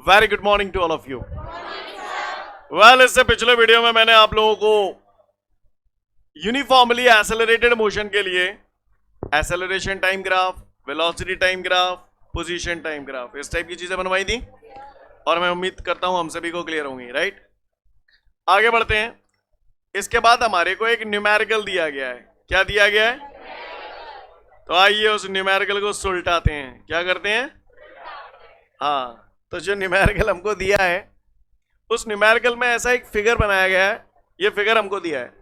Very good morning to all of you. Well, इससे पिछले video में मैंने आप लोगों को यूनिफॉर्मली एसेलरेटेड मोशन के लिए acceleration time graph, velocity time graph, position time graph, इस टाइप की चीजें बनवाई थी और मैं उम्मीद करता हूं हम सभी को क्लियर होंगी। राइट, आगे बढ़ते हैं। इसके बाद हमारे को एक न्यूमेरिकल दिया गया है। क्या दिया गया है? तो आइए उस न्यूमेरिकल को सुलटाते हैं। क्या करते हैं? हाँ, तो जो न्यूमेरिकल हमको दिया है उस न्यूमेरिकल में ऐसा एक फिगर बनाया गया है। ये फिगर हमको दिया है।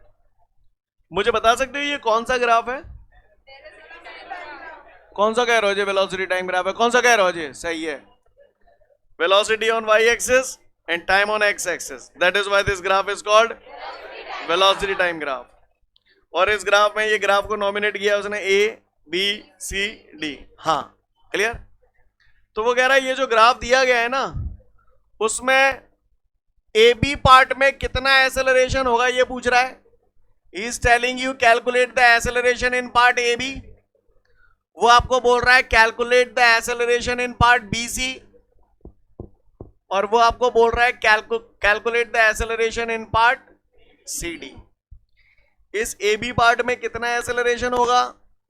मुझे बता सकते हो ये कौन सा ग्राफ है? कौन सा कह रहे हो जी? वेलोसिटी टाइम ग्राफ है। कौन सा कह रहे हो जी? सही है, velocity on y axis and time on x axis. That is why this graph is called velocity time graph. और इस ग्राफ में ये ग्राफ को नॉमिनेट किया उसने ए बी सी डी। हाँ, क्लियर? तो वो कह रहा है ये जो ग्राफ दिया गया है ना, उसमें ए बी पार्ट में कितना एक्सेलरेशन होगा ये पूछ रहा है। He is telling you calculate the acceleration in part A B. वो आपको बोल रहा है calculate the acceleration in part B C, और वो आपको बोल रहा है calculate the acceleration in part C D. इस ए बी पार्ट में कितना एक्सेलरेशन होगा,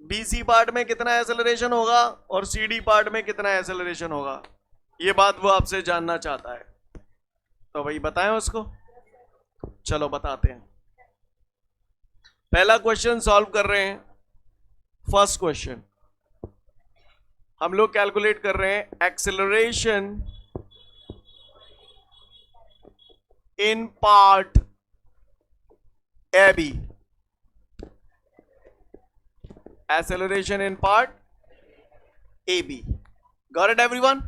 बी सी पार्ट में कितना एक्सेलरेशन होगा और सी डी पार्ट में कितना एक्सेलरेशन होगा, ये बात वो आपसे जानना चाहता है। तो भाई बताएं उसको। चलो बताते हैं। पहला क्वेश्चन सॉल्व कर रहे हैं। फर्स्ट क्वेश्चन हम लोग कैलकुलेट कर रहे हैं acceleration in part A B. Acceleration in part A B. Got it everyone?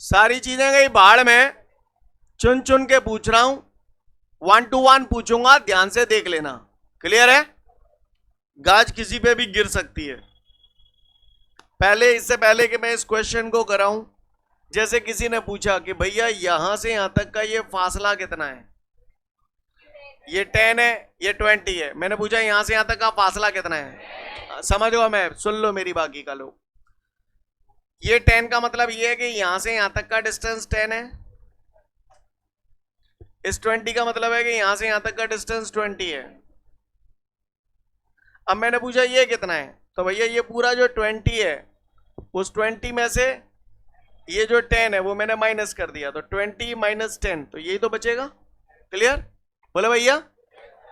सारी चीजें गई भाड़ में, चुन चुन के पूछ रहा हूं, 1 to 1 पूछूंगा, ध्यान से देख लेना। क्लियर है? गाज किसी पे भी गिर सकती है। इससे पहले कि मैं इस क्वेश्चन को कराऊं, जैसे किसी ने पूछा कि भैया यहां से यहां तक का ये फासला कितना है, ये 10 है, ये 20 है। मैंने पूछा यहां से यहां तक का फासला कितना है। समझ गया? मैं सुन लो मेरी, बाकी का लोग। ये 10 का मतलब ये है कि यहां से यहां तक का डिस्टेंस 10 है। इस 20 का मतलब है कि यहां से यहां तक का डिस्टेंस 20 है। अब मैंने पूछा ये कितना है, तो भैया ये पूरा जो 20 है उस 20 में से ये जो 10 है वो मैंने माइनस कर दिया, तो 20 माइनस 10, तो यही तो बचेगा। क्लियर? बोले भैया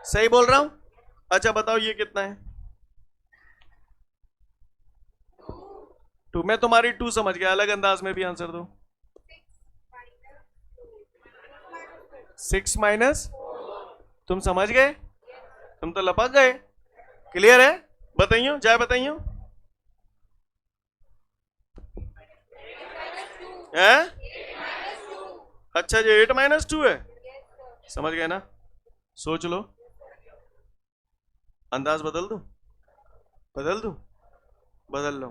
सही बोल रहा हूं? अच्छा बताओ ये कितना है? 2। मैं तुम्हारी 2 समझ गया, अलग अंदाज में भी आंसर दो। 6 माइनस, तुम समझ गए? तुम तो लपक गए। क्लियर है? बताइयो, जाए बताइयो। है? अच्छा जी, 8 माइनस 2 है। समझ गए ना? सोच लो। अंदाज बदल दो, बदल दो, बदल लो,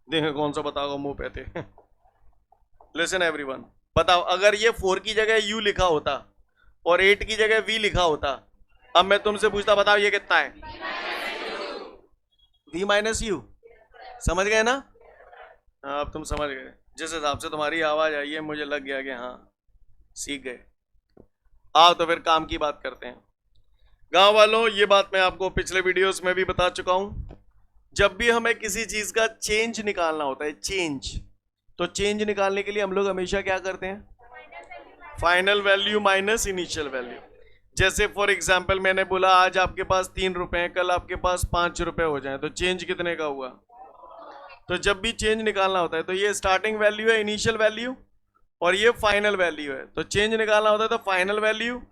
देखें कौन सा बताओ मुंह पे थे। लिसन एवरीवन, बताओ अगर ये 4 की जगह यू लिखा होता और 8 की जगह वी लिखा होता, अब मैं तुमसे पूछता बताओ ये कितना है? V minus u. समझ गए ना? हाँ, अब तुम समझ गए। जिस हिसाब से तुम्हारी आवाज आई है मुझे लग गया कि हाँ सीख गए। आओ तो फिर काम की बात करते हैं। गांव वालों, ये बात मैं आपको पिछले वीडियोस में भी बता चुका हूं। जब भी हमें किसी चीज का चेंज निकालना होता है, चेंज, तो चेंज निकालने के लिए हम लोग हमेशा क्या करते हैं? Final value minus initial value. जैसे फॉर एग्जाम्पल मैंने बोला आज आपके पास 3 रुपए हैं, कल आपके पास 5 रुपए हो जाए, तो चेंज कितने का हुआ? तो जब भी चेंज निकालना होता है तो ये स्टार्टिंग वैल्यू है, इनिशियल वैल्यू, और ये फाइनल वैल्यू है। तो चेंज निकालना होता है तो final value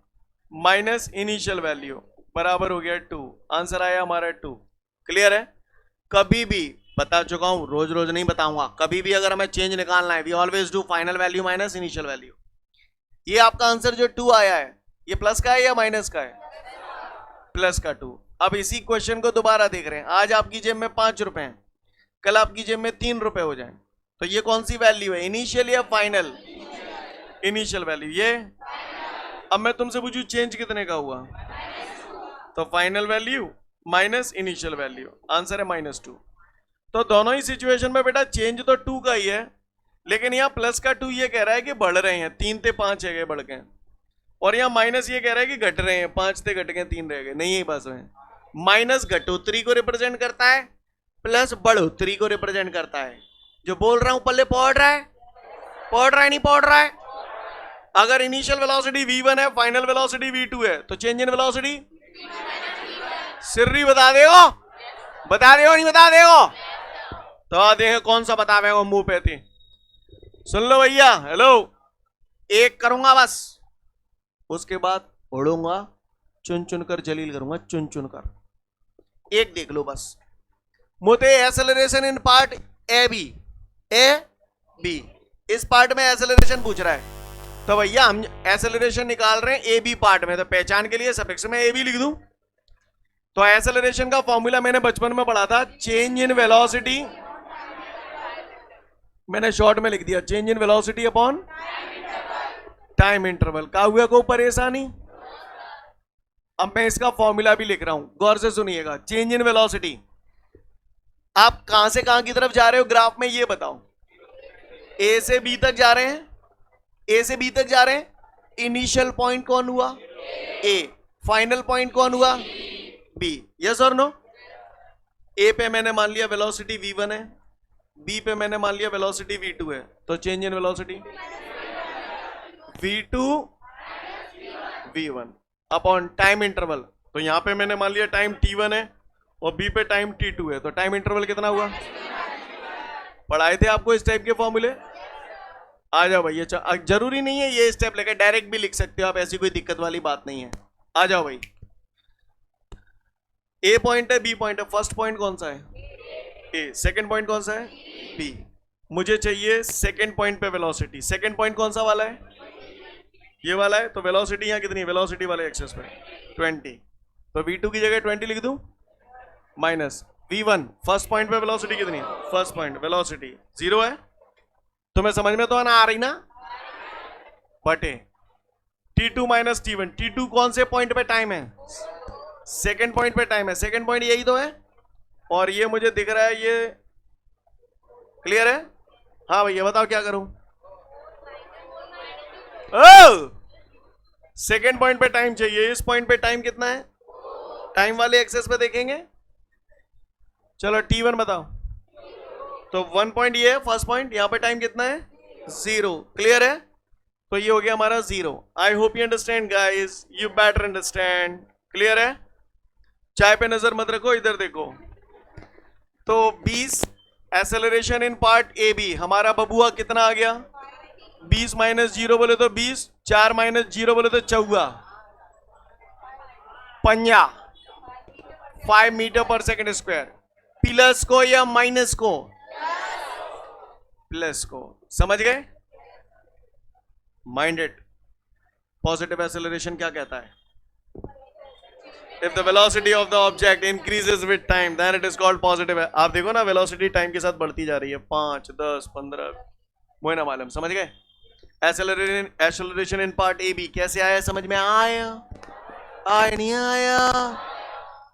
minus initial value बराबर हो गया 2। आंसर आया हमारा 2। क्लियर है? कभी भी बता चुका हूं, रोज रोज नहीं बताऊंगा, कभी भी अगर हमें चेंज निकालना है we always do final value minus initial value. ये आपका आंसर जो 2 आया है ये प्लस का है या माइनस का है? प्लस का 2। अब इसी क्वेश्चन को दोबारा देख रहे हैं। आज आपकी जेब में 5 रुपए हैं, कल आपकी जेब में 3 रुपए हो जाए, तो ये कौन सी वैल्यू है, इनिशियल या फाइनल? इनिशियल वैल्यू ये। अब मैं तुमसे पूछूं चेंज कितने का हुआ, तो final value minus initial value, answer है -2। तो दोनों ही सिचुएशन में बेटा चेंज तो 2 का ही है, लेकिन यहाँ प्लस का 2 ये कह रहा है कि बढ़ रहे हैं, 3 से 5 है गए बढ़ गए, और यहाँ माइनस ये कह रहा है कि घट रहे हैं, 5 से घट गए 3 रह गए। नहीं है बस में, माइनस घटोत्तरी को रिप्रेजेंट करता है, प्लस बढ़ोत्तरी को रिप्रेजेंट करता है। जो बोल रहा हूं पल्ले पढ़ रहा है, पढ़ रहा है नहीं पढ़ रहा है? अगर इनिशियल वेलोसिटी v1 है, फाइनल वेलोसिटी v2 है, तो चेंज इन वेलोसिटी सिर्री बता देगा, बता देगा नहीं बता देगा? तो देखें कौन सा बतावे वो मुंह पे थी। सुन लो भैया, हेलो, एक करूंगा बस, उसके बाद उड़ूंगा, चुन चुन कर जलील करूंगा, चुन चुन कर। एक देख लो बस, मुझे acceleration in part A B, इस पार्ट में एक्सेलरेशन पूछ रहा है, तो भैया हम एक्सेलरेशन निकाल रहे हैं ए बी पार्ट में, तो पहचान के लिए सफिक्स में ए बी लिख दूं। तो एक्सेलरेशन का फॉर्मूला मैंने बचपन में पढ़ा था, चेंज इन वेलोसिटी, मैंने शॉर्ट में लिख दिया, change in velocity upon time interval. का हुआ को परेशानी? अब मैं इसका फॉर्मूला भी लिख रहा हूं, गौर से सुनिएगा। चेंज इन वेलोसिटी, आप कहां से कहां की तरफ जा रहे हो ग्राफ में ये बताओ। ए से बी तक जा रहे हैं, ए से बी तक जा रहे हैं, इनिशियल पॉइंट कौन हुआ? ए, फाइनल पॉइंट कौन हुआ? बी, यस और नो? ए पे मैंने मान लिया वेलोसिटी v1 है, बी पे मैंने मान लिया वेलोसिटी v2 है, तो change in velocity v2 v1 upon time interval. तो यहां पे मैंने मान लिया टाइम t1 है और बी पे टाइम t2 है, तो टाइम इंटरवल कितना हुआ? पढ़ाए थे आपको इस टाइप के फॉर्मूले? आ जाओ भैया, जरूरी नहीं है ये स्टेप लेकर, डायरेक्ट भी लिख सकते हो आप, ऐसी कोई दिक्कत वाली बात नहीं है। आ जाओ भाई, ए पॉइंट है, बी पॉइंट है, फर्स्ट पॉइंट कौन सा है? ए, सेकंड पॉइंट कौन सा है? बी। मुझे चाहिए सेकंड पॉइंट पे वेलोसिटी, सेकंड पॉइंट कौन सा वाला है? ये वाला है, तो वेलोसिटी यहाँ कितनी है? वेलोसिटी वाले एक्सेस पे 20, तो v2 की जगह 20 लिख दूं, माइनस v1, फर्स्ट पॉइंट पे वेलोसिटी कितनी है? फर्स्ट पॉइंट वेलोसिटी 0 है, तुम्हें समझ में तो ना आ रही ना? बटे t2 माइनस t1, t2 कौन से पॉइंट पे टाइम है? सेकंड पॉइंट पे टाइम है, सेकंड पॉइंट यही तो है, और ये मुझे दिख रहा है, ये क्लियर है? हाँ भैया बताओ क्या करूं? सेकंड पॉइंट पे टाइम चाहिए, इस पॉइंट पे टाइम कितना है? टाइम वाले एक्सेस पे देखेंगे, चलो t1 बताओ, तो 1 पॉइंट ये है फर्स्ट पॉइंट, यहां पे टाइम कितना है? 0, क्लियर है? तो ये हो गया हमारा 0। I hope you understand guys, you better understand, clear है? चाय पे नजर मत रखो, इधर देखो। तो 20 acceleration in part A B, हमारा बबुआ कितना आ गया? 20 माइनस 0 बोले तो 20, 4 माइनस 0 बोले तो 14, पंजा 5 मीटर पर सेकंड स्क्वायर। प्लस को या माइनस को? प्लस को, समझ गए? माइंडेड। पॉजिटिव एक्सेलरेशन क्या कहता है? If the velocity of the object increases with time, then it is called positive. आप देखो ना, वेलोसिटी टाइम के साथ बढ़ती जा रही है, 5, 10, 15, वो ना मालूम, समझ गए? Acceleration in part A B कैसे आया? समझ में आया? आया नहीं आया?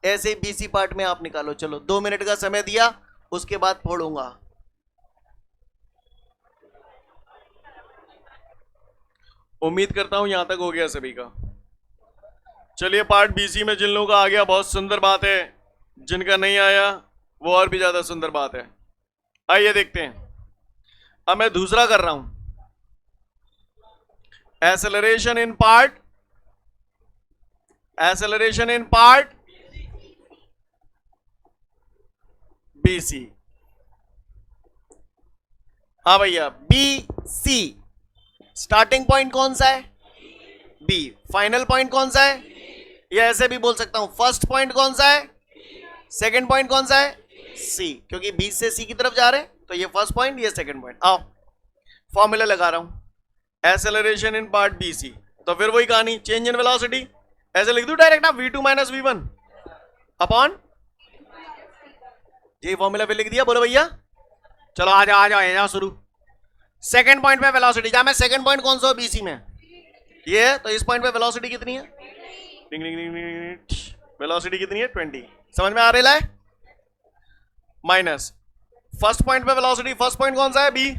ऐसे ही बीसी पार्ट में आप निकालो। चलो 2 मिनट का समय दिया, उसके बाद फोड़ूंगा। उम्मीद करता हूं यहां तक हो गया सभी का। चलिए पार्ट बीसी में जिन लोगों का आ गया बहुत सुंदर बात है, जिनका नहीं आया वो और भी ज्यादा सुंदर बात है। आइए देखते हैं। अब मैं दूसरा कर रहा हूं, एक्सेलरेशन इन पार्ट बीसी। हाँ भैया, बी सी स्टार्टिंग पॉइंट कौन सा है? बी। फाइनल पॉइंट कौन सा है? या ऐसे भी बोल सकता हूं, फर्स्ट पॉइंट कौन सा है? सेकंड पॉइंट कौन सा है? सी, क्योंकि बी से सी की तरफ जा रहे हैं, तो ये फर्स्ट पॉइंट, ये सेकंड पॉइंट। आओ फॉर्मूला लगा रहा हूं, acceleration in part B C, तो फिर वही कहानी, चेंज इन वेलोसिटी ऐसे लिख दूं डायरेक्ट ना, v2 माइनस v1 अपॉन, ये फॉर्मूला फिर लिख दिया। बोलो भैया, चलो आ जाओ शुरू। सेकंड पॉइंट पे वेलोसिटी, जहां मैं सेकंड पॉइंट कौन सा है? बीसी में ये है, तो इस पॉइंट पे वेलोसिटी कितनी है? वेलोसिटी कितनी है? 20। समझ में आ रहा है? माइनस फर्स्ट पॉइंट पे वेलोसिटी, फर्स्ट पॉइंट कौन सा है? बी।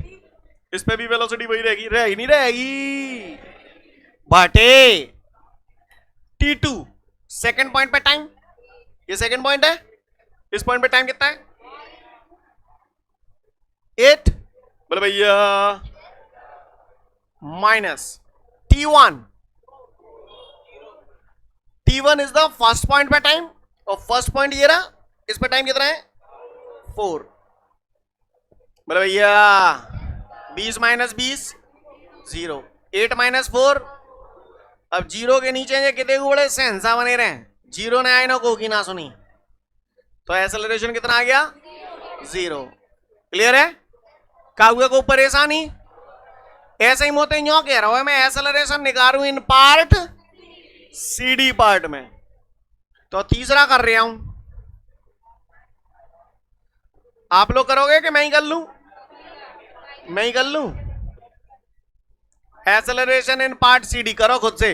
इस पे भी वेलोसिटी वही रहेगी, रहेगी नहीं रहेगी बाटे T2 सेकंड पॉइंट पे टाइम, ये सेकंड पॉइंट है, इस पॉइंट पे टाइम कितना है 8, बोले भैया minus T1, T1 is the first point पे टाइम, और फर्स्ट पॉइंट ये रहा, इस पे टाइम कितना है 4, बोले भैया 20 माइनस 20 0, 8 माइनस 4, अब 0 के नीचे ये कितने बड़े सेंसा बने रहे, 0 ने आई ना को की ना सुनी, तो एक्सेलरेशन कितना आ गया 0। क्लियर है, कागुए को परेशानी ऐसे ही मोते यूं कह रहा हूं मैं, एक्सेलरेशन निकालू इन पार्ट CD पार्ट में, तो तीसरा कर रहा हूं, आप लोग करोगे कि मैं ही कर लूं, मैं ही कर लूं, एक्सेलरेशन इन पार्ट CD करो खुद से,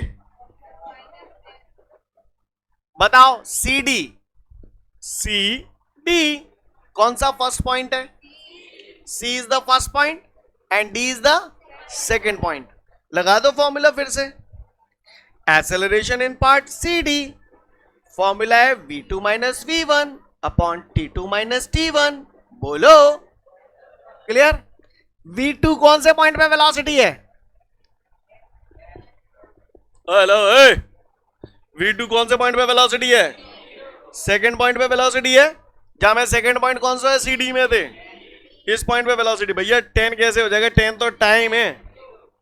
बताओ CD, CD कौन सा फर्स्ट पॉइंट है, C is the first point and D is the second point, लगा दो फॉर्मूला फिर से, acceleration in part CD formula है V2 minus V1 upon T2 minus T1, बोलो क्लियर। V2 कौन से पॉइंट पे वेलोसिटी है, हेलो V2 कौन से पॉइंट पे वेलोसिटी है, सेकंड पॉइंट पे वेलोसिटी है, क्या मैं सेकंड पॉइंट कौन सा है CD में थे, इस पॉइंट पे वेलोसिटी, भैया 10 कैसे हो जाएगा, 10 तो टाइम है,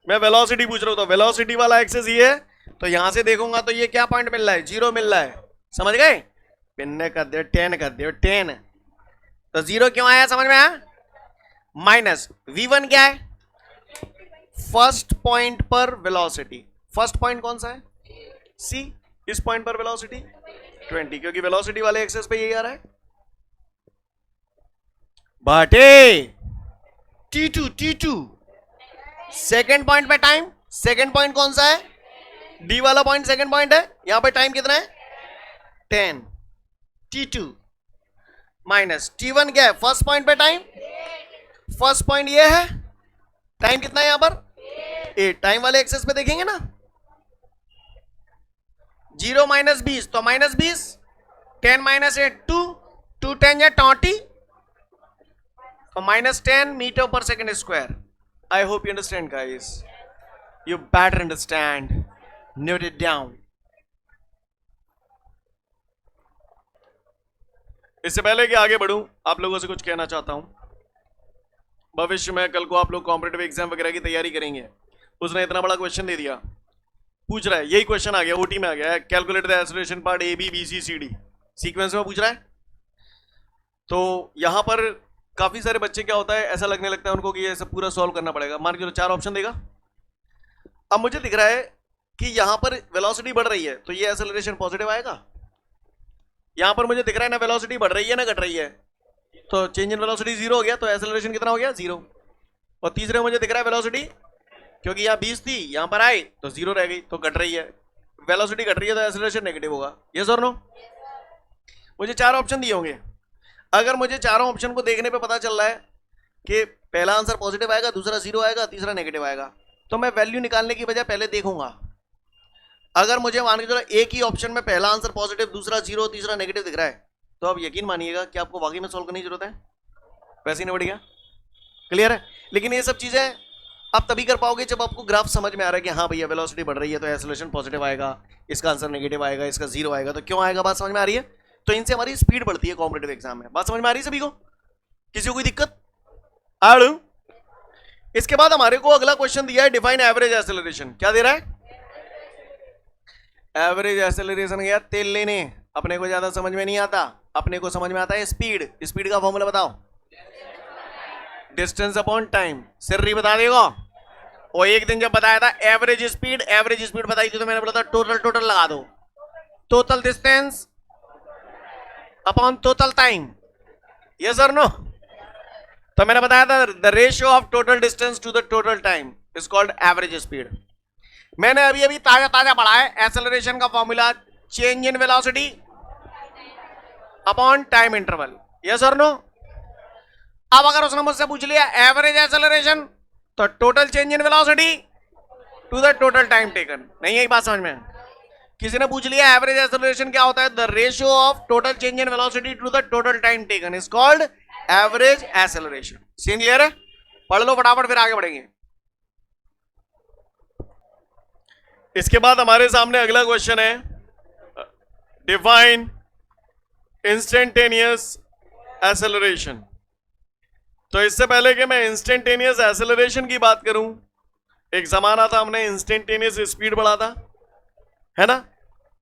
मैं वेलोसिटी पूछ रहा हूं, तो वेलोसिटी वाला एक्सेस ये है, तो यहां से देखूंगा तो ये क्या पॉइंट मिल रहा है 0 मिल रहा है, समझ गए, पिन्ने कर दे 10 कर दे 10, तो 0 क्यों आया समझ में आया, माइनस V1 क्या है फर्स्ट पॉइंट पर वेलोसिटी, फर्स्ट पॉइंट कौन सा है C, इस पॉइंट पर वेलोसिटी 20, क्योंकि वेलोसिटी वाले एक्सेस पे यही आ रहा है, बाटे T2 सेकेंड पॉइंट पे टाइम, सेकेंड पॉइंट कौन सा है D वाला पॉइंट सेकेंड पॉइंट है, यहां पे टाइम कितना है 10, T2 माइनस T1 क्या है फर्स्ट पॉइंट पे टाइम, फर्स्ट पॉइंट ये है, टाइम कितना है यहां पर 8, टाइम वाले एक्सेस पे देखेंगे ना, 0 माइनस 20 तो माइनस 20, 10 माइनस 8 2, 2 10 या 20, तो माइनस 10 मीटर पर second square. I hope you understand guys, you better understand, note it down. इससे पहले कि आगे बढ़ूं, आप लोगों से कुछ कहना चाहता हूं, भविष्य में कल को आप लोग कॉम्पिटिटिव एग्जाम वगैरह की तैयारी करेंगे, उसने इतना बड़ा क्वेश्चन दे दिया, पूछ रहा है, यही क्वेश्चन आ गया ओटी में आ गया है, calculate the acceleration part ABBCCD sequence में पूछ रहा है, तो यहां पर काफी सारे बच्चे क्या होता है, ऐसा लगने लगता है उनको कि ये सब पूरा सॉल्व करना पड़ेगा, मान के 4 ऑप्शन देगा, अब मुझे दिख रहा है कि यहां पर वेलोसिटी बढ़ रही है, तो ये एक्सेलरेशन पॉजिटिव आएगा, यहां पर मुझे दिख रहा है ना वेलोसिटी बढ़ रही है ना घट रही है, तो चेंज इन वेलोसिटी 0 हो गया, तो एक्सेलरेशन कितना हो गया 0, और तीसरे मुझे दिख रहा है वेलोसिटी, क्योंकि यहाँ 20 थी यहां पर आई तो 0 रह गई, तो घट रही है, वेलोसिटी घट रही है तो एक्सेलरेशन नेगेटिव होगा, यस और नो। मुझे 4 ऑप्शन दिए होंगे, अगर मुझे चारों ऑप्शन को देखने पे पता चल रहा है कि पहला आंसर पॉजिटिव आएगा, दूसरा 0 आएगा, तीसरा नेगेटिव आएगा, तो मैं वैल्यू निकालने की बजाय पहले देखूंगा, अगर मुझे मान के चलो एक ही ऑप्शन में पहला आंसर पॉजिटिव, दूसरा 0, तीसरा नेगेटिव दिख रहा है, तो अब यकीन मानिएगा कि आपको वाकई में सॉल्व करने की जरूरत है, वैसे ही नहीं बढ़ गया, क्लियर है। लेकिन ये सब चीजें आप तभी कर पाओगे जब आपको ग्राफ समझ में आ रहा है कि हाँ भैया वेलोसिटी बढ़ रही है तो एक्सेलरेशन पॉजिटिव आएगा, इसका आंसर नेगेटिव आएगा, इसका 0 आएगा, तो क्यों आएगा, बात समझ में आ रही है, तो इनसे हमारी स्पीड बढ़ती है कॉम्पिटिटिव एग्जाम में, बात समझ में आ रही है सभी को, किसी को कोई दिक्कत आड़ू। इसके बाद हमारे को अगला क्वेश्चन दिया है, डिफाइन एवरेज एक्सेलरेशन, क्या दे रहा है, एवरेज एक्सेलरेशन गया तेल लेने, अपने को ज्यादा समझ में नहीं आता, अपने को समझ में आता है स्पीड, स्पीड का फॉर्मूला बताओ, डिस्टेंस अपॉन टाइम, सिर्री बता देगा, और एक दिन जब बताया था एवरेज स्पीड बताई थी तो मैंने बोला था टोटल लगा दो, total distance upon total time, yes और नो, तो मैंने बताया था the ratio of total distance to the total time is called average speed. मैंने अभी ताजा पढ़ा है एक्सेलरेशन का formula, change in velocity upon time interval, yes और नो। अब अगर उसने मुझसे पूछ लिया एवरेज एक्सेलरेशन, तो total change in velocity to the total time taken. नहीं यही बात समझ में? किसी ने पूछ लिया एवरेज एक्सेलरेशन क्या होता है? The ratio of total change in velocity to the total time taken is called average acceleration. Scene clear है? पढ़ लो फटाफट फिर आगे बढ़ेंगे। इसके बाद हमारे सामने अगला क्वेश्चन है, डिफाइन इंस्टेंटेनियस एक्सेलरेशन। तो इससे पहले कि मैं इंस्टेंटेनियस एक्सेलरेशन की बात करूं, एक जमाना था हमने इंस्टेंटेनियस स्पीड पढ़ा था, है ना?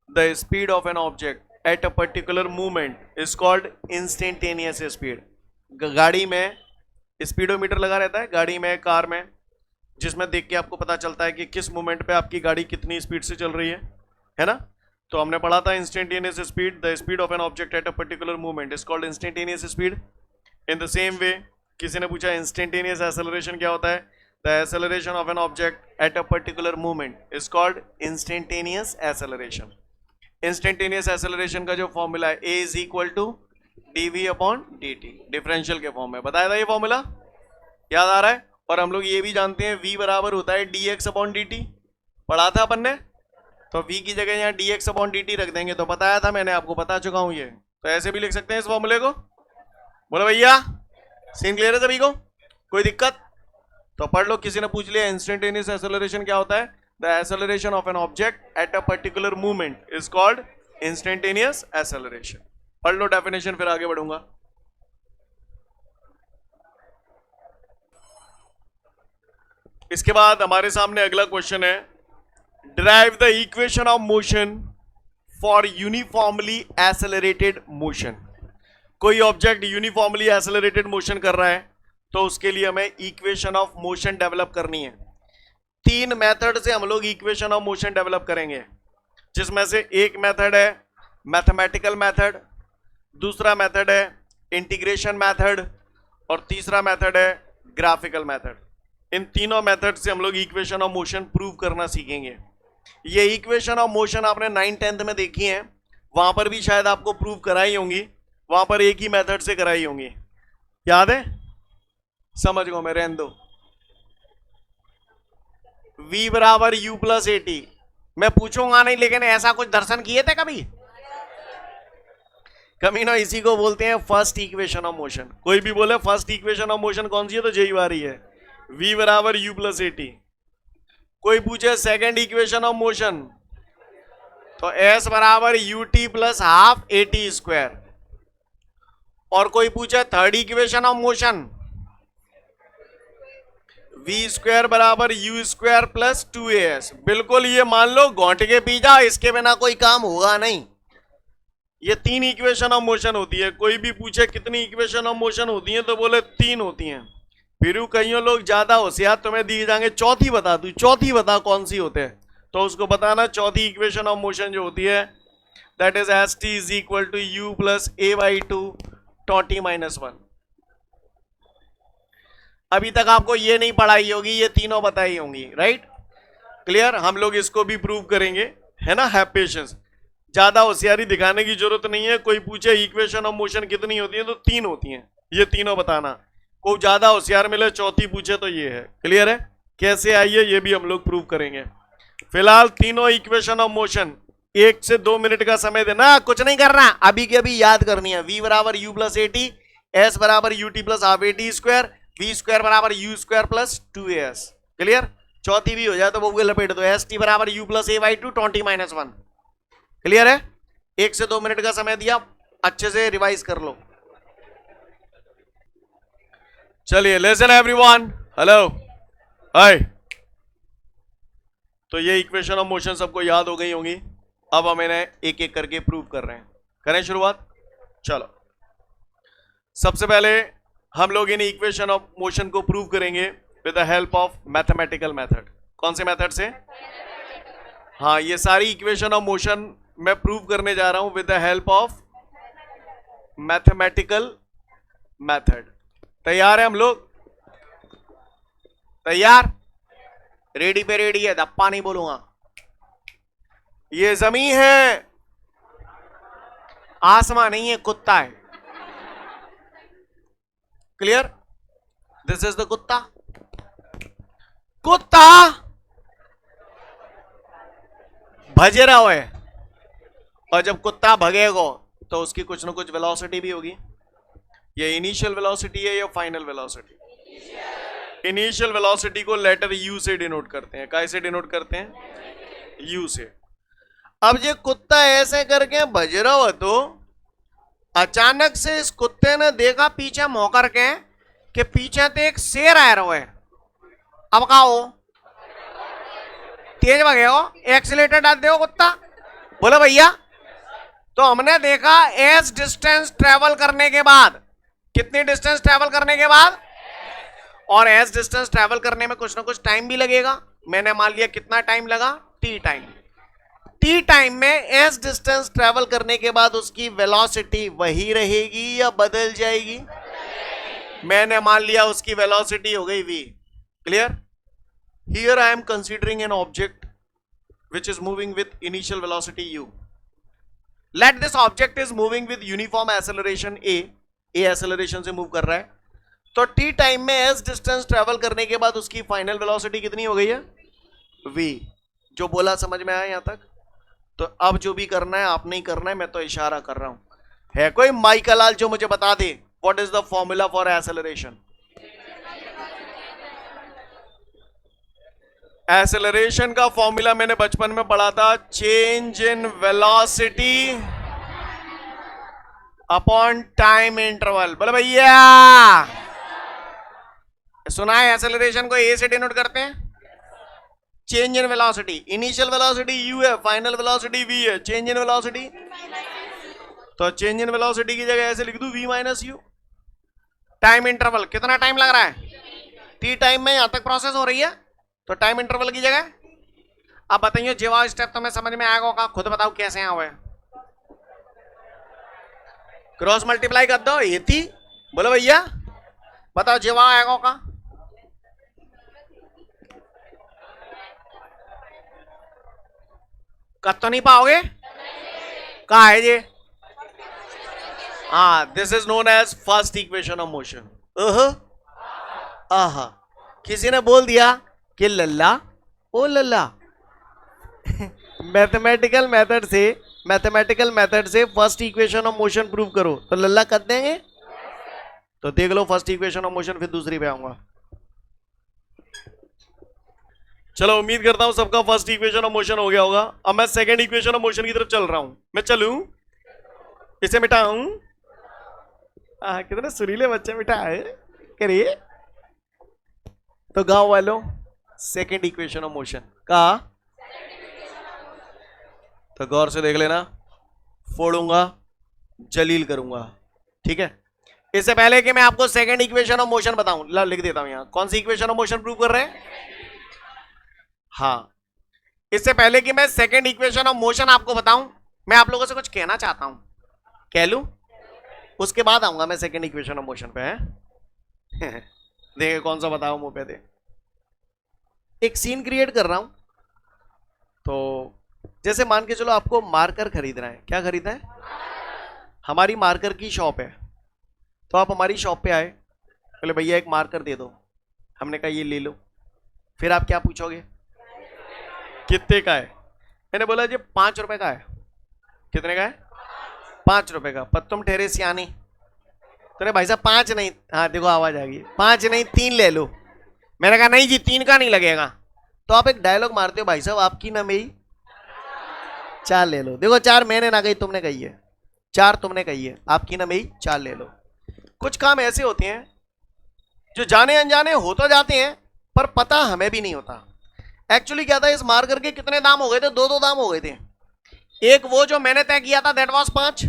The speed of an object at a particular movement is called instantaneous speed. गाड़ी में स्पीडोमीटर लगा रहता है, गाड़ी में, कार में, जिसमें देख के आपको पता चलता है कि किस मोमेंट पे आपकी गाड़ी कितनी स्पीड से चल रही है ना? तो हमने पढ़ा था instantaneous speed, the speed of an object at a particular movement is called instantaneous speed. In the same way किसी ने पूछा इंस्टेंटेनियस एक्सेलरेशन क्या होता है? The acceleration of an object at a particular movement is called instantaneous acceleration. Instantaneous acceleration का जो formula है, a is equal to dv upon dt, differential के फॉर्म में बताया था ये फॉर्मूला, याद आ रहा है? और हम लोग ये भी जानते हैं v बराबर होता है dx अपॉन dt, पढ़ा था अपन ने। तो v की जगह यहाँ dx अपॉन dt रख देंगे, तो बताया था मैंने, आपको बता चुका हूं ये। तो ऐसे भी लिख सकते हैं इस फॉर्मूले को। बोलो भैया, सीन क्लियर है सभी को? कोई दिक्कत? तो पढ़ लो। किसी ने पूछ लिया इंस्टेंटेनियस एक्सेलरेशन क्या होता है? The acceleration of an object at a particular movement is called instantaneous acceleration. पढ़ लो डेफिनेशन, फिर आगे बढ़ूंगा। इसके बाद हमारे सामने अगला क्वेश्चन है, derive the equation of motion for uniformly accelerated motion. कोई ऑब्जेक्ट यूनिफॉर्मली एक्सेलरेटेड मोशन कर रहा है, तो उसके लिए हमें इक्वेशन ऑफ मोशन डेवलप करनी है। 3 मेथड से हम लोग इक्वेशन ऑफ मोशन डेवलप करेंगे, जिसमें से एक मेथड है मैथमेटिकल मेथड, दूसरा मेथड है इंटीग्रेशन मेथड, और तीसरा मेथड है ग्राफिकल मेथड। इन तीनों मेथड से हम लोग इक्वेशन ऑफ मोशन प्रूव करना सीखेंगे। ये इक्वेशन ऑफ मोशन आपने 9th-10th में देखी है, वहां पर भी शायद आपको प्रूव कराई होंगी, वहां पर एक ही मेथड से कराई होंगी, याद है? समझ गो, मैं रहने दो। v बराबर u प्लस ए टी, मैं पूछूंगा नहीं, लेकिन ऐसा कुछ दर्शन किए थे कभी? कभी ना। इसी को बोलते हैं फर्स्ट इक्वेशन ऑफ मोशन। कोई भी बोले फर्स्ट इक्वेशन ऑफ मोशन कौन सी है, तो यही वाली है, v बराबर u प्लस ए टी। कोई पूछे सेकेंड इक्वेशन ऑफ मोशन, तो s बराबर u t plus half a t square. और कोई पूछे third equation of motion, v square बराबर u स्क्वायर प्लस 2as। बिल्कुल ये मान लो घोंट के पी जा, इसके बिना कोई काम होगा नहीं। ये 3 इक्वेशन ऑफ मोशन होती है। कोई भी पूछे कितनी इक्वेशन ऑफ मोशन होती है, तो बोले 3 होती हैं। फिर कईयों लोग ज्यादा होशियार, तुम्हें दिए जाएंगे चौथी बता, तू चौथी बता कौन सी होते हैं, तो उसको बताना चौथी इक्वेशन ऑफ मोशन जो होती है, that is s t is equal to u plus a by two two t minus 1। अभी तक आपको ये नहीं पढ़ाई होगी, ये तीनों बताई होंगी, राइट? क्लियर? हम लोग इसको भी प्रूव करेंगे, है ना? हैव पेशेंस, ज्यादा होशियारी दिखाने की जरूरत नहीं है। कोई पूछे इक्वेशन ऑफ मोशन कितनी होती है, तो 3 होती हैं, ये तीनों बताना। कोई ज्यादा होशियार मिले चौथी पूछे तो ये है। क्लियर है? कैसे आई है ये भी हम लोग प्रूव करेंगे। फिलहाल तीनों इक्वेशन ऑफ मोशन 1 से 2 मिनट का समय देना, कुछ नहीं करना, अभी के अभी याद करनी है। v बराबर u plus a t, s बराबर u t plus half a t square, v square बराबर u square plus 2as। Clear? चौथी भी हो जाए तो वो लपेट दो, एस टी बराबर u plus a by two two t minus 1। Clear है? 1 से 2 मिनट का समय दिया, अच्छे से रिवाइज कर लो। चलिए, लिसन एवरीवन, हेलो, हाय। तो ये इक्वेशन ऑफ मोशन सबको याद हो गई होंगी। अब हम इन्हें एक एक करके प्रूव कर रहे हैं। करें शुरुआत? चलो, सबसे पहले हम लोग इन इक्वेशन ऑफ मोशन को प्रूव करेंगे with the help of mathematical method. कौन से मेथड से? हाँ, ये सारी इक्वेशन ऑफ मोशन मैं प्रूव करने जा रहा हूं with the help of mathematical method. तैयार है हम लोग? तैयार? रेडी पे रेडी है, धप्पा नहीं बोलूंगा। ये जमीन है, आसमान नहीं है, कुत्ता है। क्लियर? दिस इज द कुत्ता, कुत्ता भज रहा है, और जब कुत्ता भगेगा तो उसकी कुछ ना कुछ वेलोसिटी भी होगी। ये इनिशियल वेलोसिटी है या फाइनल वेलोसिटी? इनिशियल वेलोसिटी को लेटर यू से डिनोट करते हैं। कैसे डिनोट करते हैं? यू से। अब ये कुत्ता ऐसे करके भज रहा हो तो अचानक से इस कुत्ते ने देखा पीछे मोकर के कि पीछे तो एक शेर आ रहा है। अब का हो, तेज भगेगा, एक्सीलेटर डाल देगा कुत्ता। बोले भैया, तो हमने देखा एज डिस्टेंस ट्रेवल करने के बाद, कितनी डिस्टेंस ट्रेवल करने के बाद, और एज डिस्टेंस ट्रेवल करने में कुछ ना कुछ टाइम भी लगेगा। मैंने मान लिया कितना टाइम लगा? T time. टी टाइम में एज डिस्टेंस ट्रेवल करने के बाद उसकी वेलोसिटी वही रहेगी या बदल जाएगी? मैंने मान लिया उसकी वेलोसिटी हो गई v। Clear? Here I am considering an object which is moving with initial velocity u. Let this object is moving with uniform acceleration a acceleration से मूव कर रहा है, तो t टाइम में s डिस्टेंस ट्रेवल करने के बाद उसकी फाइनल वेलोसिटी कितनी हो गई है? v। जो बोला समझ में आया यहां तक? तो अब जो भी करना है आपने ही करना है, मैं तो इशारा कर रहा हूं। है कोई माइकल जो मुझे बता दे what is the formula for acceleration? Acceleration का फॉर्मूला मैंने बचपन में पढ़ा था, change in velocity upon time interval. बोले भैया, सुना है? एक्सेलरेशन को ए से डिनोट करते हैं, change in velocity. Initial velocity u है, फाइनल वेलोसिटी v है। चेंज इन वेलोसिटी, तो चेंज इन वेलोसिटी की जगह ऐसे लिख दूं v minus u। Time interval, कितना टाइम लग रहा है? t टाइम में यहां तक प्रोसेस हो रही है, तो टाइम इंटरवल की जगह। अब बताइए जेवा स्टेप तुम्हें समझ में आएगा का? खुद बताओ कैसे यहाँ हुए। क्रॉस मल्टीप्लाई कर दो, ये थी। बोलो भैया, बताओ जेवा आएगा का? कर तो नहीं पाओगे? कहा है ये? हाँ, this is known as first equation of motion. आहा, किसी ने बोल दिया कि लल्ला ओ लल्ला मैथमेटिकल मेथड से first equation of motion prove करो, तो लल्ला कर देंगे। तो देख लो फर्स्ट इक्वेशन ऑफ मोशन, फिर दूसरी पे आऊंगा। चलो, उम्मीद करता हूं सबका फर्स्ट इक्वेशन ऑफ मोशन हो गया होगा। अब मैं सेकंड इक्वेशन ऑफ मोशन की तरफ चल रहा हूं। मैं चलूं, इसे मिटाऊं। कितने सुरीले बच्चे मिटाए करिए। तो गांव वालों, सेकंड इक्वेशन ऑफ मोशन का तो गौर से देख लेना, फोड़ूंगा, जलील करूंगा, ठीक है। इससे पहले कि मैं आपको सेकंड इक्वेशन ऑफ मोशन बताऊं, लिख देता हूं यहां कौन सी इक्वेशन ऑफ मोशन प्रूव कर रहे हैं। हाँ, इससे पहले कि मैं सेकंड इक्वेशन ऑफ मोशन आपको बताऊं, मैं आप लोगों से कुछ कहना चाहता हूं। कह लूं, उसके बाद आऊंगा मैं सेकंड इक्वेशन ऑफ मोशन पे। देखिए कौन सा बताओ मुंह पे दे। एक सीन क्रिएट कर रहा हूं। तो जैसे मान के चलो आपको मार्कर खरीदना है। क्या खरीदना है? हमारी मार्कर की शॉप है। तो आप हमारी शॉप पे आए, बोले भैया एक मार्कर दे दो। हमने कहा ये ले लो। फिर आप क्या पूछोगे? कितने का है? मैंने बोला जी 5 रुपए का है। कितने का है? 5 रुपए का। पर तुम ठहरे सियानी, तो भाई साहब 5 नहीं, हाँ देखो आवाज आ गई, 5 नहीं 3 ले लो। मैंने कहा नहीं जी 3 का नहीं लगेगा। तो आप एक डायलॉग मारते हो, भाई साहब आपकी ना मेरी 4 ले लो। देखो 4 मैंने ना कही, तुमने कही है। 4 तुमने कही है, आपकी ना मेरी 4 ले लो। कुछ काम ऐसे होते हैं जो जाने अनजाने हो तो जाते हैं, पर पता हमें भी नहीं होता। एक्चुअली क्या था, इस मार्कर के कितने दाम हो गए थे? 2 दाम हो गए थे। एक वो जो मैंने तय किया था, दैट वाज 5।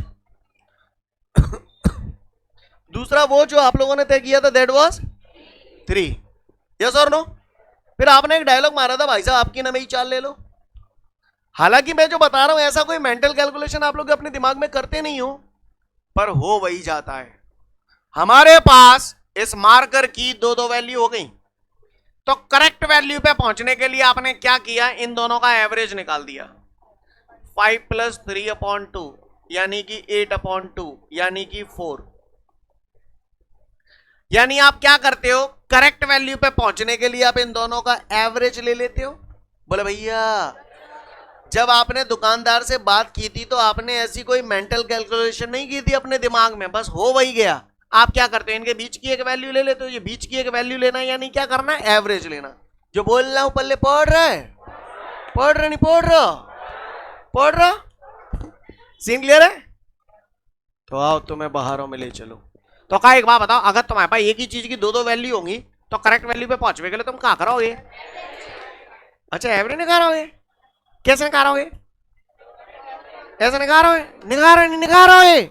दूसरा वो जो आप लोगों ने तय किया था, दैट वाज 3। यस और नो? फिर आपने एक डायलॉग मारा था, भाई साहब आपकी ना मेरी 4 ले लो। हालांकि मैं जो बता रहा हूं ऐसा कोई मेंटल कैलकुलेशन आप लोग अपने दिमाग में करते नहीं हो, पर हो वही जाता है। हमारे पास इस मार्कर की 2 वैल्यू हो गई। तो करेक्ट वैल्यू पे पहुंचने के लिए आपने क्या किया? इन दोनों का एवरेज निकाल दिया। 5 + 3/2 यानी कि 8/2 यानी कि 4। यानी आप क्या करते हो, करेक्ट वैल्यू पे पहुंचने के लिए आप इन दोनों का एवरेज ले लेते हो। बोले भैया जब आपने दुकानदार से बात की थी तो आपने ऐसी कोई मेंटल कैलकुलेशन नहीं की थी अपने दिमाग में, बस हो वही गया। आप क्या करते हो, इनके बीच की एक वैल्यू ले लेते हो, ये बीच की एक वैल्यू लेना है, यानी क्या करना है, एवरेज लेना। जो बोल रहा हूं पल्ले पढ़ रहा है, पढ़ रहा नहीं पढ़ रहा, पढ़ रहा, सीन क्लियर है? तो आओ तुम्हें बाहरों में ले चलो। तो कहा एक बात बताओ, अगर तुम्हारे पास एक ही चीज की दो दो वैल्यू होंगी तो करेक्ट वैल्यू पे पहुंचने के लिए तुम क्या करोगे? अच्छा एवरेज निकालोगे, कैसे निकालोगे? ऐसे निकालोगे, निकालो नहीं निकालोगे?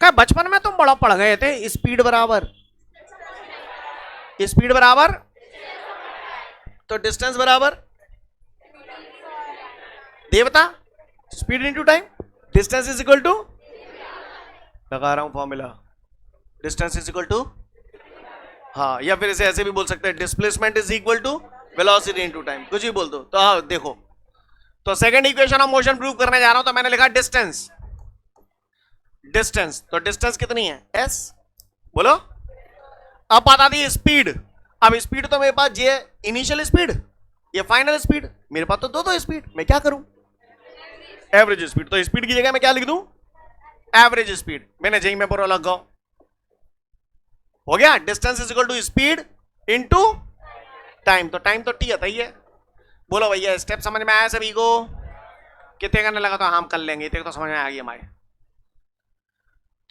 क्या बचपन में तुम बड़ा पढ़ गए थे, स्पीड बराबर स्पीड बराबर तो डिस्टेंस बराबर देवता, speed into time, distance is equal to, लगा रहा हूं formula, distance is equal to, हाँ, या फिर इसे ऐसे भी बोल सकते हैं, displacement is equal to velocity into time, कुछ भी बोल दो। तो हाँ देखो, तो second equation of motion prove करने जा रहा हूं, तो मैंने लिखा डिस्टेंस, डिस्टेंस, तो डिस्टेंस कितनी है, एस, बोलो। अब बता दी स्पीड, अब स्पीड तो मेरे पास ये इनिशियल स्पीड, ये फाइनल स्पीड, मेरे पास तो दो दो स्पीड, मैं क्या करूं, एवरेज स्पीड। तो स्पीड की जगह मैं क्या लिख दूं, एवरेज स्पीड, मैंने जही में पूरा लग गया, हो गया। Distance is equal to speed into time, तो टाइम तो टी आता ही है। बोलो भैया स्टेप समझ में आया सभी को? कितने करने लगा तो हम कर लेंगे, इतने तो समझ में आ गई हमारे।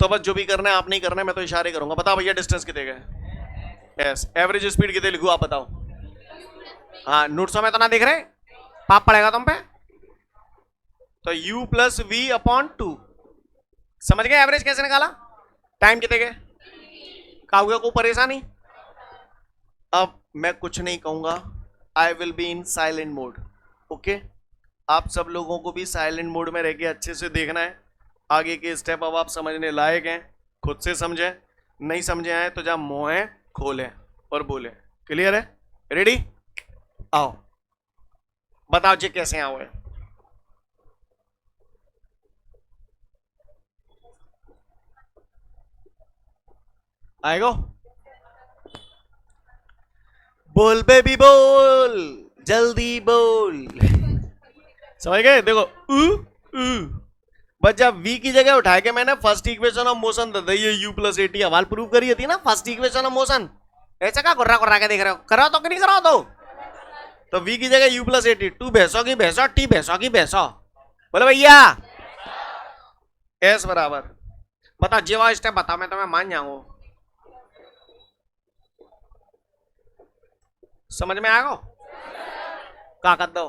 तो बस जो भी करना है आप नहीं करना है, मैं तो इशारे करूंगा। बताओ भैया डिस्टेंस कितने गए, यस, एवरेज स्पीड कितने लिखूं आप बताओ? हाँ नोट्सों में तो ना दिख रहे, पाप पड़ेगा तुम पे। तो u प्लस वी अपॉन 2, समझ गए एवरेज कैसे निकाला? टाइम कितने गए, काहुआ को परेशानी। अब मैं कुछ नहीं कहूंगा, I will be in silent mode, okay. आप सब लोगों को भी साइलेंट मोड में रह के अच्छे से देखना है। आगे के स्टेप अब आप समझने लायक हैं, खुद से समझें, नहीं समझे आए तो जब मुंह खोलें और बोलें। क्लियर है? रेडी? आओ बताओ जी कैसे आओ है? आएगो? बोल बेबी बोल, जल्दी बोल। समझ गए? देखो बस जब v की जगह उठा के मैंने फर्स्ट इक्वेशन ऑफ मोशन दे दी, u प्लस एटी हवाल प्रूव करी थी ना, फर्स्ट इक्वेशन ऑफ मोशन। ऐसा क्या कुर्रा कुर्रा के देख रहे हो, कराओ तो कि नहीं कराओ? तो v की जगह u प्लस एटी, टू भैंसों की भैंसों, टी भैंसों की भैंसों, बोले भैया s बराबर, बताओ जीवा स्टेप बताओ, मैं तुम्हें मान जाऊंगा। समझ में आएगा? क्या कर दो,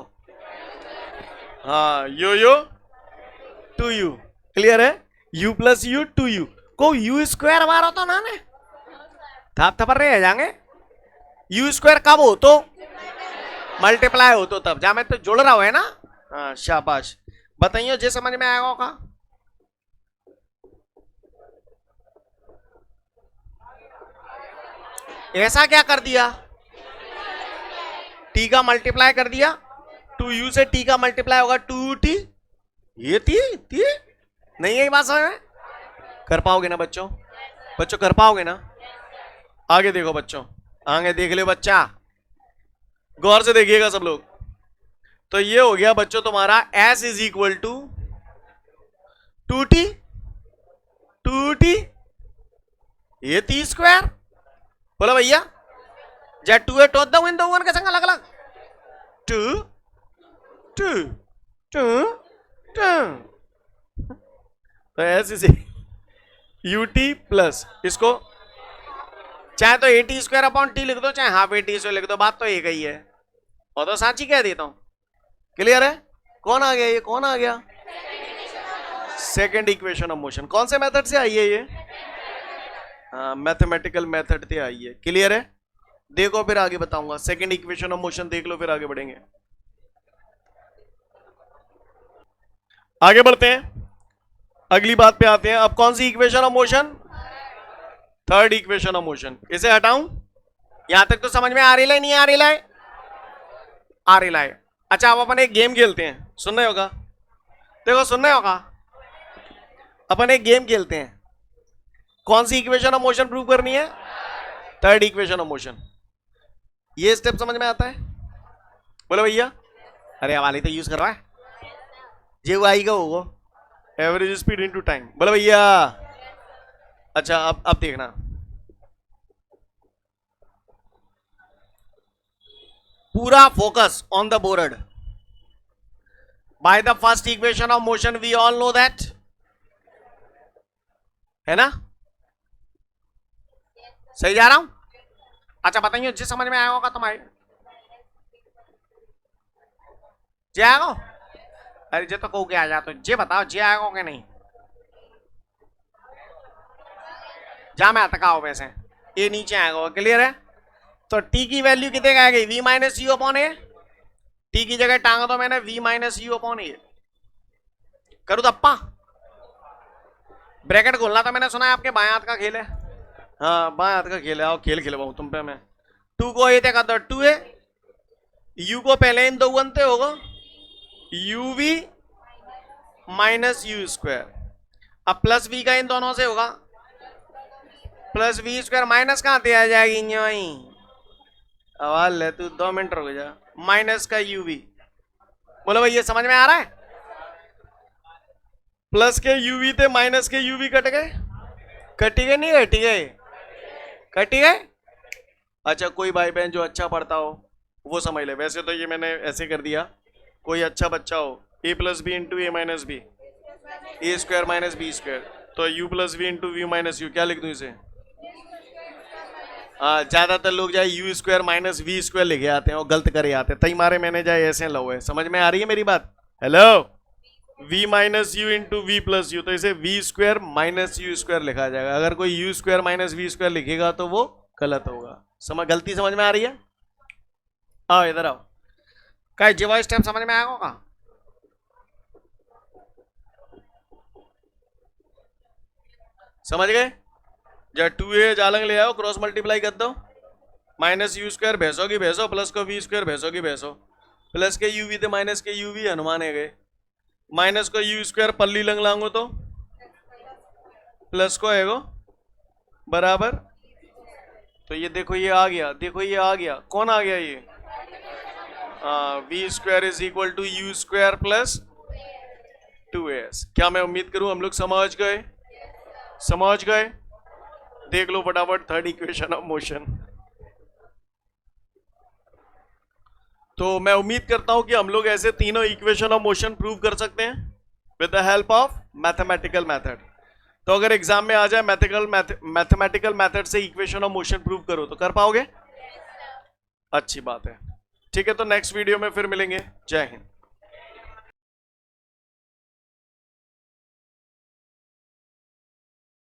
हाँ यो टू यू, क्लियर है? u plus u to u को u स्क्वायर मारो तो ना, थप थपर रहे जाएंगे। u स्क्वायर कब हो तो मल्टीप्लाई हो तो तब, जा मैं तो जोड़ रहा हूं है ना। हाँ शाबाश, बताइए जे समझ में आएगा का? ऐसा क्या कर दिया, टी का मल्टीप्लाई कर दिया, 2u से टी का मल्टीप्लाई होगा 2t, ये टी नहीं है बात समझ में? कर पाओगे ना बच्चों? बच्चों कर पाओगे ना? आगे देखो बच्चों, आगे देख ले बच्चा, गौर से देखिएगा सब लोग। तो ये हो गया बच्चों तुम्हारा s is equal to 2t, ये टी स्क्वायर, बोला भैया जेड टू टोट दो इन दो के संग अलग अलग, टू टू टू टू, तो S is you t plus, इसको चाहे तो ए टी स्क्वायर अपॉन टी लिख दो, चाहे हाफ ए टी स्क्वायर लिख दो, बात तो एक ही है, और तो सांची कह देता हूं। क्लियर है? कौन आ गया, ये कौन आ गया? Second equation of motion. कौन से मेथड से आई है ये? मैथमेटिकल मेथड से आई है। क्लियर है? देखो फिर आगे बताऊंगा, सेकेंड इक्वेशन ऑफ मोशन देख लो फिर आगे बढ़ेंगे। आगे बढ़ते हैं, अगली बात पे आते हैं। अब कौन सी equation of motion? Third equation of motion. इसे हटाऊं? यहां तक तो समझ में आ रही है, नहीं आ रही है? आ रही है। अच्छा अब अपन एक गेम खेलते हैं, सुनना होगा, देखो सुनना होगा, अपन एक गेम खेलते हैं। कौन सी इक्वेशन ऑफ मोशन प्रूव करनी है? Third equation of motion. ये स्टेप समझ में आता है? बोलो भैया। अरे हवाली तो यूज कर रहा है, जे आएगा वो एवरेज स्पीड इनटू टाइम। बोलो भैया। अच्छा अब देखना, पूरा focus on the board. By the first equation of motion we all know that, है ना? सही जा रहा हूं? अच्छा बताइए, जिस समझ में आया होगा तुम्हारे जे आएगा? अरे जे तो कहो के आ जा, तो जे बताओ जे आएगा कि नहीं? जा मैं तक आओ वैसे ये नीचे आएगा, क्लियर है? तो टी की वैल्यू कितने का आएगी? V minus u upon a. T की जगह टांगा तो मैंने v minus u upon a. करूँ तप्पा? ब्रैकेट खोलना था, मैंने सुना है आपके बाएं हाथ का खेल है। हाँ बाएं हाथ का खेल है, आओ खेल खिलवाऊं तुम पे मैं। 2 को ए तक 2 है, यू को पहले इन दो बनते होगा u v minus u square, अब प्लस वी का इन दोनों से होगा प्लस वी स्क्वायर, माइनस कहां से आ जाएगी न्योई? आवाज ले तू 2 मिनट रुक जा। माइनस का यू वी, बोलो भाई ये समझ में आ रहा है? प्लस के यूवी थे माइनस के यूवी कट गए, कटी गए नहीं कटी गए? कटी गए। अच्छा कोई भाई बहन जो अच्छा पढ़ता हो वो समझ ले, वैसे तो ये मैंने ऐसे कर दिया, कोई अच्छा बच्चा हो a plus b into a minus b, a square minus b square, तो u plus v into v minus u, क्या लिख दूं इसे? हाँ ज्यादातर लोग जाए u square minus v square लिखे आते हैं और गलत करे आते हैं, तई मारे मैंने जाए ऐसे लो है। समझ में आ रही है मेरी बात? Hello, v minus u into v plus u, तो इसे v square minus u square लिखा जाएगा। अगर कोई u square minus v square लिखेगा तो वो गलत होगा। गलती समझ में आ रही है? आओ इधर आओ, क्या जीवा स्टेप समझ में आएगा का? समझ गए? जब 2a जालंग ले आओ, क्रॉस मल्टीप्लाई कर दो, माइनस यू स्क्वायर भैंसो की भैंसो, प्लस को वी स्क्वायर भैंसो की भैंसो, प्लस के यूवी थे माइनस के यूवी हनुमान है गए, माइनस को यू स्क्वायर पल्ली लंग लांगो तो प्लस को है बराबर। तो ये देखो ये आ गया, देखो ये आ गया, कौन आ गया ये? V square is equal to u square plus 2as। क्या मैं उम्मीद करूं हम लोग समझ गए? समझ गए? देख लो फटाफट थर्ड इक्वेशन ऑफ मोशन। तो मैं उम्मीद करता हूं कि हम लोग ऐसे तीनों इक्वेशन ऑफ मोशन प्रूव कर सकते हैं with the help of mathematical method. तो अगर एग्जाम में आ जाए मैथमेटिकल मेथड से इक्वेशन ऑफ मोशन प्रूव करो तो कर पाओगे? अच्छी बात है। ठीक है, तो नेक्स्ट वीडियो में फिर मिलेंगे। जय हिंद।